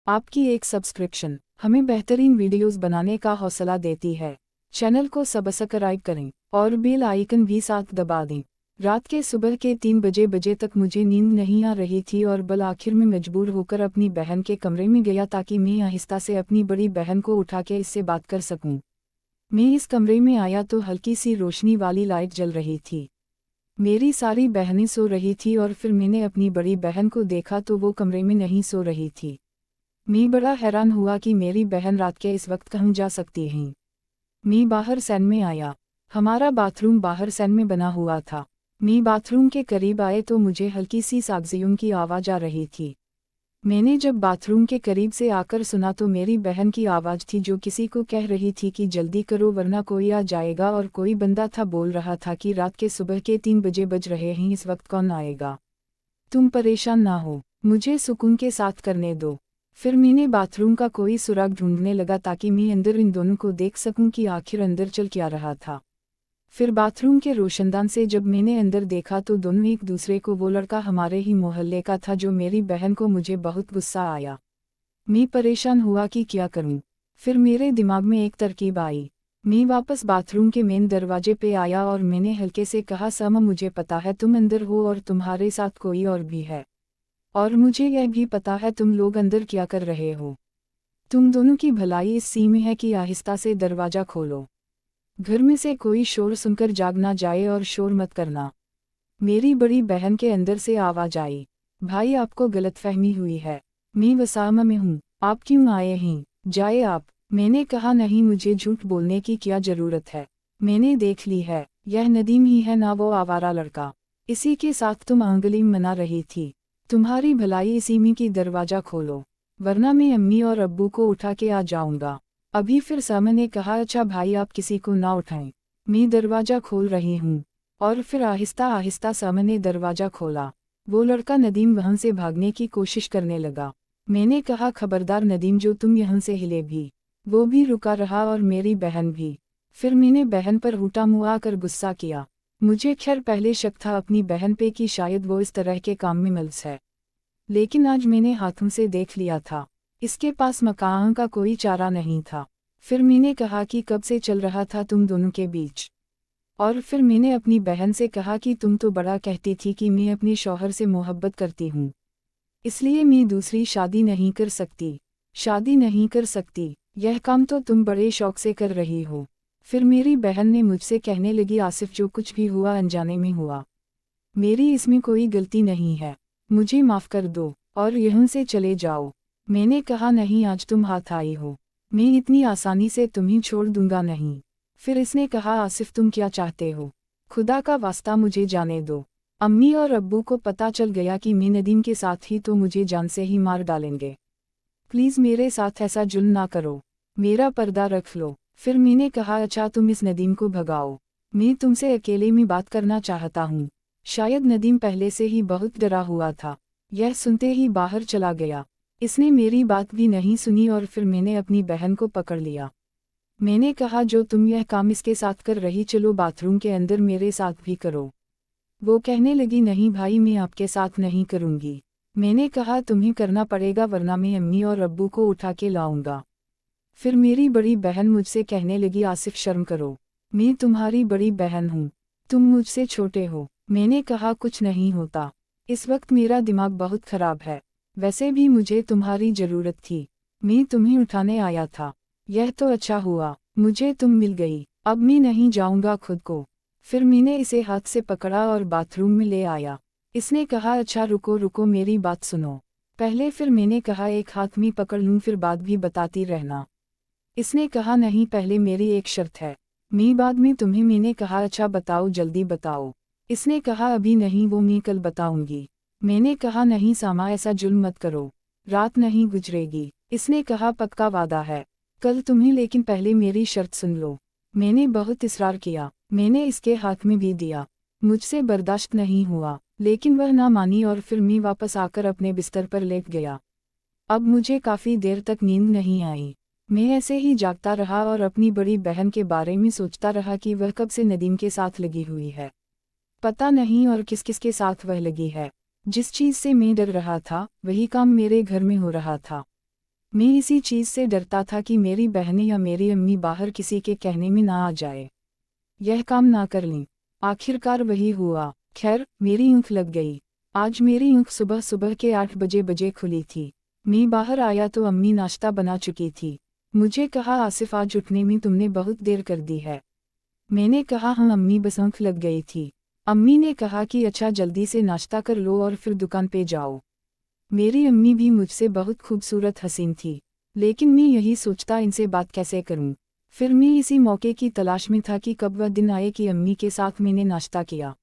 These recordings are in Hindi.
आपकी एक सब्सक्रिप्शन हमें बेहतरीन वीडियोस बनाने का हौसला देती है। चैनल को सब्सक्राइब करें और बेल आइकन भी साथ दबा दें। रात के सुबह के 3 बजे तक मुझे नींद नहीं आ रही थी और बल आखिर में मजबूर होकर अपनी बहन के कमरे में गया ताकि मैं आहिस्ता से अपनी बड़ी बहन को उठा के इससे बात कर सकूं। मैं इस कमरे में आया तो हल्की सी रोशनी वाली लाइट जल रही थी। मेरी सारी बहनें सो रही थी और फिर मैंने अपनी बड़ी बहन को देखा तो वो कमरे में नहीं सो रही थी। मैं बड़ा हैरान हुआ कि मेरी बहन रात के इस वक्त कहाँ जा सकती है। मैं बाहर सैन में आया। हमारा बाथरूम बाहर सैन में बना हुआ था। मैं बाथरूम के करीब आए तो मुझे हल्की सी सागजियों की आवाज़ आ रही थी। मैंने जब बाथरूम के करीब से आकर सुना तो मेरी बहन की आवाज़ थी जो किसी को कह रही थी कि जल्दी करो वरना कोई आ जाएगा, और कोई बंदा था बोल रहा था कि रात के सुबह के 3 बजे बज रहे हैं, इस वक्त कौन आएगा। तुम परेशान ना हो, मुझे सुकून के साथ करने दो। फिर मैंने बाथरूम का कोई सुराग ढूंढने लगा ताकि मैं अंदर इन दोनों को देख सकूं कि आखिर अंदर चल क्या रहा था। फिर बाथरूम के रोशनदान से जब मैंने अंदर देखा तो दोनों एक दूसरे को, वो लड़का हमारे ही मोहल्ले का था जो मेरी बहन को, मुझे बहुत गुस्सा आया। मैं परेशान हुआ कि क्या करूं। फिर मेरे दिमाग में एक तरकीब आई। मैं वापस बाथरूम के मेन दरवाजे पे आया और मैंने हल्के से कहा, समा मुझे पता है तुम अंदर हो और तुम्हारे साथ कोई और भी है, और मुझे यह भी पता है तुम लोग अंदर क्या कर रहे हो। तुम दोनों की भलाई इस सी में है कि आहिस्ता से दरवाज़ा खोलो। घर में से कोई शोर सुनकर जाग ना जाए और शोर मत करना। मेरी बड़ी बहन के अंदर से आवाज़ आई, भाई आपको गलतफहमी हुई है, मैं वसामा में हूँ, आप क्यों आए हैं, जाए आप। मैंने कहा, नहीं मुझे झूठ बोलने की क्या ज़रूरत है, मैंने देख ली है, यह नदीम ही है ना वो आवारा लड़का, इसी के साथ तुम अंगुली मना रही थी। तुम्हारी भलाई इसी में कि दरवाज़ा खोलो, वरना मैं अम्मी और अब्बू को उठा के आ जाऊंगा अभी। फिर सामा ने कहा, अच्छा भाई आप किसी को ना उठाएं, मैं दरवाज़ा खोल रही हूँ। और फिर आहिस्ता आहिस्ता सामा ने दरवाज़ा खोला। वो लड़का नदीम वहाँ से भागने की कोशिश करने लगा। मैंने कहा, खबरदार नदीम, जो तुम यहाँ से हिले भी। वो भी रुका रहा और मेरी बहन भी। फिर मैंने बहन पर हुटा मुआ कर गुस्सा किया। मुझे खैर पहले शक था अपनी बहन पे कि शायद वो इस तरह के काम में मुलव्वस है, लेकिन आज मैंने हाथों से देख लिया था, इसके पास मकान का कोई चारा नहीं था। फिर मैंने कहा कि कब से चल रहा था तुम दोनों के बीच। और फिर मैंने अपनी बहन से कहा कि तुम तो बड़ा कहती थी कि मैं अपने शौहर से मोहब्बत करती हूँ, इसलिए मैं दूसरी शादी नहीं कर सकती। शादी नहीं कर सकती, यह काम तो तुम बड़े शौक से कर रही हो। फिर मेरी बहन ने मुझसे कहने लगी, आसिफ जो कुछ भी हुआ अनजाने में हुआ, मेरी इसमें कोई गलती नहीं है, मुझे माफ़ कर दो और यहाँ से चले जाओ। मैंने कहा, नहीं आज तुम हाथ आई हो, मैं इतनी आसानी से तुम्हें छोड़ दूंगा नहीं। फिर इसने कहा, आसिफ तुम क्या चाहते हो, खुदा का वास्ता मुझे जाने दो। अम्मी और अब्बू को पता चल गया कि मैं नदीम के साथ ही तो मुझे जान से ही मार डालेंगे। प्लीज़ मेरे साथ ऐसा जुल्म ना करो, मेरा पर्दा रख लो। फिर मैंने कहा, अच्छा तुम इस नदीम को भगाओ, मैं तुमसे अकेले में बात करना चाहता हूँ। शायद नदीम पहले से ही बहुत डरा हुआ था, यह सुनते ही बाहर चला गया। इसने मेरी बात भी नहीं सुनी और फिर मैंने अपनी बहन को पकड़ लिया। मैंने कहा, जो तुम यह काम इसके साथ कर रही, चलो बाथरूम के अंदर मेरे साथ भी करो। वो कहने लगी, नहीं भाई मैं आपके साथ नहीं करूँगी। मैंने कहा, तुम्हें करना पड़ेगा वरना मैं अम्मी और अब्बू को उठा के लाऊंगा। फिर मेरी बड़ी बहन मुझसे कहने लगी, आसिफ शर्म करो, मैं तुम्हारी बड़ी बहन हूँ, तुम मुझसे छोटे हो। मैंने कहा, कुछ नहीं होता, इस वक्त मेरा दिमाग बहुत खराब है, वैसे भी मुझे तुम्हारी ज़रूरत थी, मैं तुम्हें उठाने आया था। यह तो अच्छा हुआ मुझे तुम मिल गई, अब मैं नहीं जाऊंगा खुद को। फिर मैंने इसे हाथ से पकड़ा और बाथरूम में ले आया। इसने कहा, अच्छा रुको रुको मेरी बात सुनो पहले। फिर मैंने कहा, एक हाथ में पकड़ लूँ फिर बात भी बताती रहना। इसने कहा, नहीं पहले मेरी एक शर्त है, मैं बाद में तुम्हें। मैंने कहा, अच्छा बताओ जल्दी बताओ। इसने कहा, अभी नहीं, वो मैं कल बताऊंगी। मैंने कहा, नहीं सामा ऐसा जुल्म मत करो, रात नहीं गुजरेगी। इसने कहा, पक्का वादा है, कल तुम्हें, लेकिन पहले मेरी शर्त सुन लो। मैंने बहुत इसरार किया, मैंने इसके हाथ में भी दिया, मुझसे बर्दाश्त नहीं हुआ, लेकिन वह ना मानी और फिर मैं वापस आकर अपने बिस्तर पर लेट गया। अब मुझे काफ़ी देर तक नींद नहीं आई। मैं ऐसे ही जागता रहा और अपनी बड़ी बहन के बारे में सोचता रहा कि वह कब से नदीम के साथ लगी हुई है, पता नहीं, और किस किस के साथ वह लगी है। जिस चीज़ से मैं डर रहा था वही काम मेरे घर में हो रहा था। मैं इसी चीज़ से डरता था कि मेरी बहनें या मेरी अम्मी बाहर किसी के कहने में ना आ जाए, यह काम ना कर लें। आखिरकार वही हुआ। खैर, मेरी ऊँख लग गई। आज मेरी ऊँख सुबह सुबह के 8 बजे खुली थी। मैं बाहर आया तो अम्मी नाश्ता बना चुकी थी। मुझे कहा, आसिफ आज उठने में तुमने बहुत देर कर दी है। मैंने कहा, हाँ अम्मी, बस ऊँख लग गई थी। अम्मी ने कहा कि अच्छा, जल्दी से नाश्ता कर लो और फिर दुकान पे जाओ। मेरी अम्मी भी मुझसे बहुत खूबसूरत हसीन थी, लेकिन मैं यही सोचता इनसे बात कैसे करूं। फिर मैं इसी मौके की तलाश में था कि कब वह दिन आए कि अम्मी के साथ मैंने नाश्ता किया।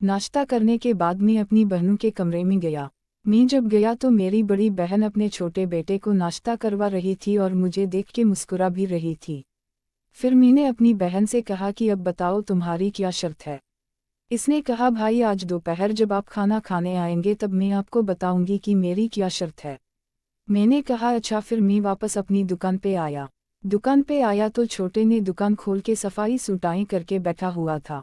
नाश्ता करने के बाद मैं अपनी बहनों के कमरे में गया। मैं जब गया तो मेरी बड़ी बहन अपने छोटे बेटे को नाश्ता करवा रही थी और मुझे देख के मुस्कुरा भी रही थी। फिर मैंने अपनी बहन से कहा कि अब बताओ तुम्हारी क्या शर्त है। इसने कहा, भाई आज दोपहर जब आप खाना खाने आएंगे तब मैं आपको बताऊंगी कि मेरी क्या शर्त है। मैंने कहा, अच्छा। फिर मैं वापस अपनी दुकान पे आया। दुकान पे आया तो छोटे ने दुकान खोल के सफाई सुटाई करके बैठा हुआ था।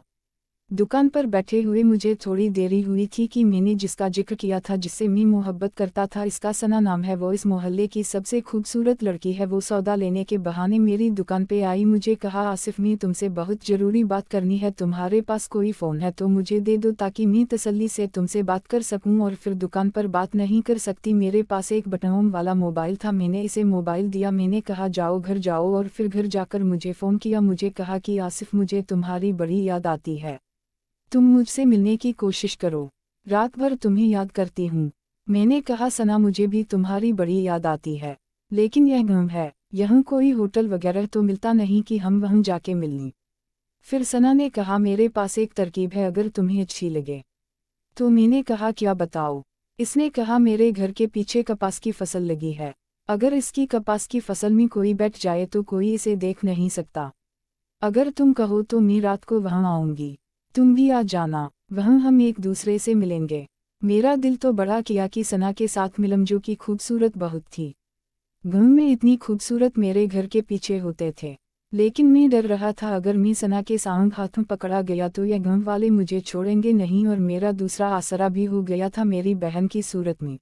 दुकान पर बैठे हुए मुझे थोड़ी देरी हुई थी कि मैंने जिसका जिक्र किया था, जिससे मैं मोहब्बत करता था, इसका सना नाम है, वो इस मोहल्ले की सबसे खूबसूरत लड़की है, वो सौदा लेने के बहाने मेरी दुकान पे आई। मुझे कहा, आसिफ, मैं तुमसे बहुत ज़रूरी बात करनी है, तुम्हारे पास कोई फ़ोन है तो मुझे दे दो ताकि मैं तसल्ली से तुमसे बात कर सकूं। और फिर दुकान पर बात नहीं कर सकती, मेरे पास एक बटन वाला मोबाइल था, मैंने इसे मोबाइल दिया। मैंने कहा, जाओ घर जाओ, और फिर घर जाकर मुझे फ़ोन किया। मुझे कहा कि आसिफ, मुझे तुम्हारी बड़ी याद आती है, तुम मुझसे मिलने की कोशिश करो, रात भर तुम्हें याद करती हूँ। मैंने कहा, सना, मुझे भी तुम्हारी बड़ी याद आती है, लेकिन यह गम है, यहाँ कोई होटल वगैरह तो मिलता नहीं कि हम वहाँ जाके मिल लें। फिर सना ने कहा, मेरे पास एक तरकीब है, अगर तुम्हें अच्छी लगे तो। मैंने कहा, क्या बताओ। इसने कहा, मेरे घर के पीछे कपास की फसल लगी है, अगर इसकी कपास की फसल में कोई बैठ जाए तो कोई इसे देख नहीं सकता। अगर तुम कहो तो मैं रात को वहाँ आऊँगी, तुम भी आ जाना, वहाँ हम एक दूसरे से मिलेंगे। मेरा दिल तो बड़ा किया कि सना के साथ मिलूं, जो कि खूबसूरत बहुत थी। गाँव में इतनी खूबसूरत मेरे घर के पीछे होते थे, लेकिन मैं डर रहा था, अगर मैं सना के साथ हाथों पकड़ा गया तो यह गाँव वाले मुझे छोड़ेंगे नहीं। और मेरा दूसरा आसरा भी हो गया था मेरी बहन की सूरत में।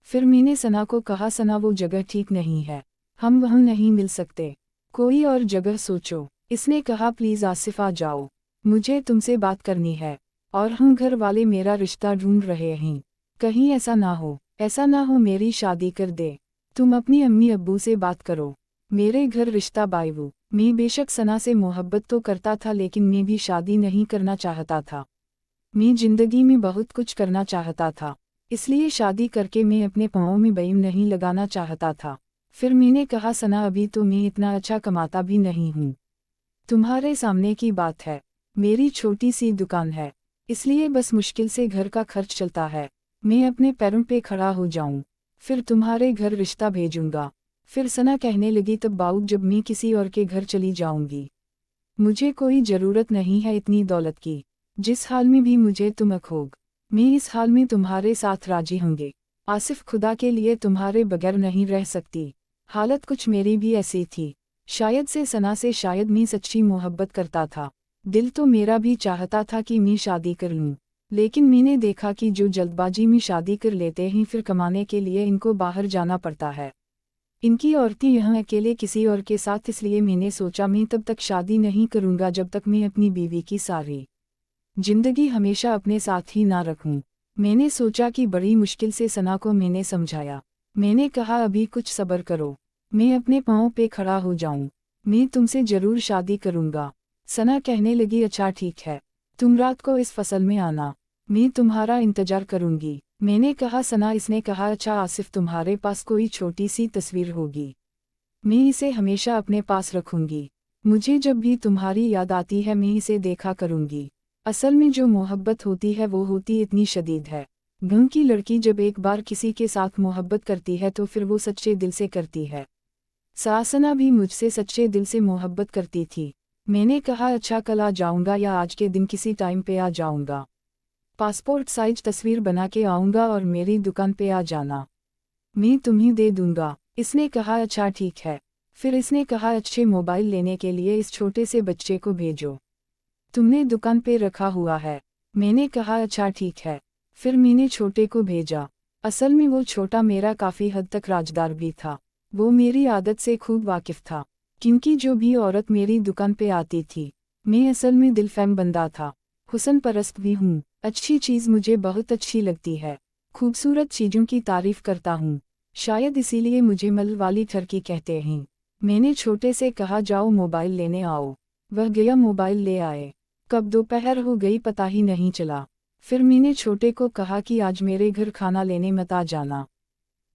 फिर मैंने सना को कहा, सना, वो जगह ठीक नहीं है, हम वहाँ नहीं मिल सकते, कोई और जगह सोचो। इसने कहा, प्लीज़ आसिफ, आ जाओ, मुझे तुमसे बात करनी है, और हम घर वाले मेरा रिश्ता ढूंढ रहे हैं, कहीं ऐसा ना हो मेरी शादी कर दे। तुम अपनी अम्मी अब्बू से बात करो, मेरे घर रिश्ता बायवू। मैं बेशक सना से मोहब्बत तो करता था, लेकिन मैं भी शादी नहीं करना चाहता था। मैं जिंदगी में बहुत कुछ करना चाहता था, इसलिए शादी करके मैं अपने पाँव में बईम नहीं लगाना चाहता था। फिर मैंने कहा, सना, अभी तो मैं इतना अच्छा कमाता भी नहीं हूँ, तुम्हारे सामने की बात है, मेरी छोटी सी दुकान है, इसलिए बस मुश्किल से घर का खर्च चलता है। मैं अपने पैरों पे खड़ा हो जाऊं, फिर तुम्हारे घर रिश्ता भेजूंगा। फिर सना कहने लगी, तब बाऊ, जब मैं किसी और के घर चली जाऊंगी, मुझे कोई ज़रूरत नहीं है इतनी दौलत की, जिस हाल में भी मुझे तुम अखोग, मैं इस हाल में तुम्हारे साथ राजी होंगे। आसिफ, खुदा के लिए तुम्हारे बगैर नहीं रह सकती। हालत कुछ मेरी भी ऐसी थी, शायद से सना से शायद मैं सच्ची मोहब्बत करता था। दिल तो मेरा भी चाहता था कि मैं शादी कर लूं, लेकिन मैंने देखा कि जो जल्दबाजी में शादी कर लेते हैं, फिर कमाने के लिए इनको बाहर जाना पड़ता है। इनकी औरतें यहाँ अकेले किसी और के साथ, इसलिए मैंने सोचा मैं तब तक शादी नहीं करूँगा जब तक मैं अपनी बीवी की सारी जिंदगी हमेशा अपने साथ ही ना रखूं। मैंने सोचा कि बड़ी मुश्किल से सना को मैंने समझाया। मैंने कहा, अभी कुछ सब्र करो, मैं अपने पाँव पे खड़ा हो जाऊं, मैं तुमसे ज़रूर शादी करूँगा। सना कहने लगी, अच्छा ठीक है, तुम रात को इस फसल में आना, मैं तुम्हारा इंतजार करूँगी। मैंने कहा, सना। इसने कहा, अच्छा आसिफ, तुम्हारे पास कोई छोटी सी तस्वीर होगी, मैं इसे हमेशा अपने पास रखूँगी, मुझे जब भी तुम्हारी याद आती है मैं इसे देखा करूँगी। असल में जो मोहब्बत होती है वो होती इतनी शदीद है। गाँव की लड़की जब एक बार किसी के साथ मोहब्बत करती है तो फिर वो सच्चे दिल से करती है। सासना भी मुझसे सच्चे दिल से मोहब्बत करती थी। मैंने कहा, अच्छा, कल आ जाऊंगा या आज के दिन किसी टाइम पे आ जाऊंगा, पासपोर्ट साइज तस्वीर बना के आऊंगा और मेरी दुकान पे आ जाना, मैं तुम्हें दे दूंगा। इसने कहा, अच्छा ठीक है। फिर इसने कहा, अच्छे मोबाइल लेने के लिए इस छोटे से बच्चे को भेजो, तुमने दुकान पे रखा हुआ है। मैंने कहा, अच्छा ठीक है। फिर मैंने छोटे को भेजा। असल में वो छोटा मेरा काफ़ी हद तक राजदार भी था। वो मेरी आदत से खूब वाकिफ था, क्योंकि जो भी औरत मेरी दुकान पे आती थी, मैं असल में दिलफहम बंदा था। हुस्न परस्त भी हूँ, अच्छी चीज़ मुझे बहुत अच्छी लगती है, खूबसूरत चीज़ों की तारीफ करता हूँ, शायद इसीलिए मुझे मल वाली ठरकी कहते हैं। मैंने छोटे से कहा जाओ मोबाइल लेने आओ, वह गया मोबाइल ले आए। कब दोपहर हो गई पता ही नहीं चला। फिर मैंने छोटे को कहा कि आज मेरे घर खाना लेने मत आ जाना,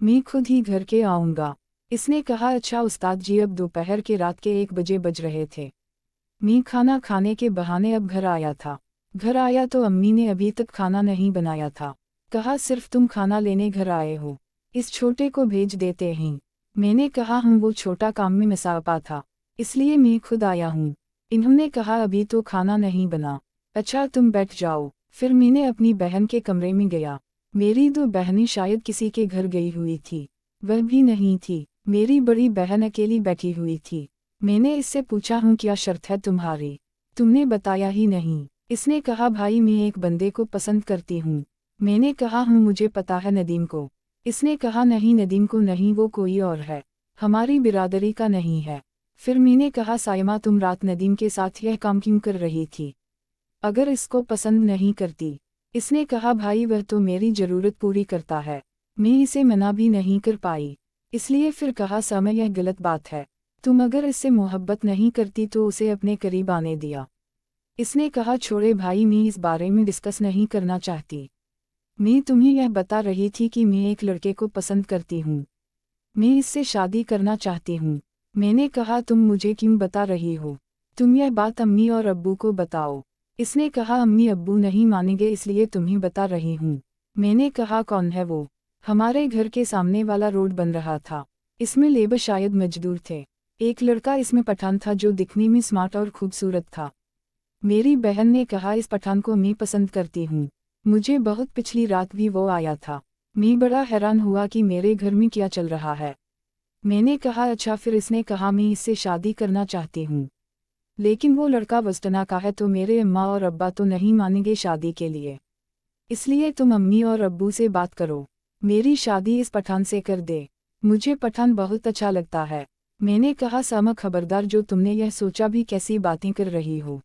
मैं खुद ही घर के आऊँगा। इसने कहा अच्छा उस्ताद जी। अब दोपहर के रात के 1 बजे बज रहे थे। मैं खाना खाने के बहाने अब घर आया था। घर आया तो अम्मी ने अभी तक खाना नहीं बनाया था। कहा सिर्फ तुम खाना लेने घर आए हो, इस छोटे को भेज देते हैं। मैंने कहा हम वो छोटा काम में मसापा था, इसलिए मैं खुद आया हूँ। इन्होंने कहा अभी तो खाना नहीं बना, अच्छा तुम बैठ जाओ। फिर मैंने अपनी बहन के कमरे में गया। मेरी 2 बहनें शायद किसी के घर गई हुई थी, वह भी नहीं थी। मेरी बड़ी बहन अकेली बैठी हुई थी। मैंने इससे पूछा हूँ क्या शर्त है तुम्हारी, तुमने बताया ही नहीं। इसने कहा भाई मैं एक बंदे को पसंद करती हूँ। मैंने कहा हूँ मुझे पता है नदीम को। इसने कहा नहीं नदीम को नहीं, वो कोई और है, हमारी बिरादरी का नहीं है। फिर मैंने कहा सायमा तुम रात नदीम के साथ यह काम क्यों कर रही थी, अगर इसको पसंद नहीं करती। इसने कहा भाई वह तो मेरी ज़रूरत पूरी करता है, मैं इसे मना भी नहीं कर पाई, इसलिए फिर कहा समय यह गलत बात है, तुम अगर इससे मोहब्बत नहीं करती तो उसे अपने करीब आने दिया। इसने कहा छोड़े भाई मैं इस बारे में डिस्कस नहीं करना चाहती, मैं तुम्हें यह बता रही थी कि मैं एक लड़के को पसंद करती हूँ, मैं इससे शादी करना चाहती हूँ। मैंने कहा तुम मुझे क्यों बता रही हो, तुम यह बात अम्मी और अब्बू को बताओ। इसने कहा अम्मी अब्बू नहीं मानेंगे इसलिए तुम्हें बता रही हूँ। मैंने कहा कौन है वो। हमारे घर के सामने वाला रोड बन रहा था, इसमें लेबर शायद मजदूर थे। एक लड़का इसमें पठान था जो दिखने में स्मार्ट और खूबसूरत था। मेरी बहन ने कहा इस पठान को मैं पसंद करती हूँ, मुझे बहुत पिछली रात भी वो आया था। मैं बड़ा हैरान हुआ कि मेरे घर में क्या चल रहा है। मैंने कहा अच्छा। फिर इसने कहा मैं इससे शादी करना चाहती हूँ, लेकिन वो लड़का वस्टना का है तो मेरे अम्मा और अब्बा तो नहीं मानेंगे शादी के लिए, इसलिए तुम अम्मी और अब्बू से बात करो, मेरी शादी इस पठान से कर दे। मुझे पठान बहुत अच्छा लगता है। मैंने कहा सामा खबरदार, जो तुमने यह सोचा भी कैसी बातें कर रही हो,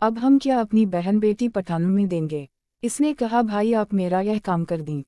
अब हम क्या अपनी बहन बेटी पठानों में देंगे। इसने कहा भाई आप मेरा यह काम कर दें।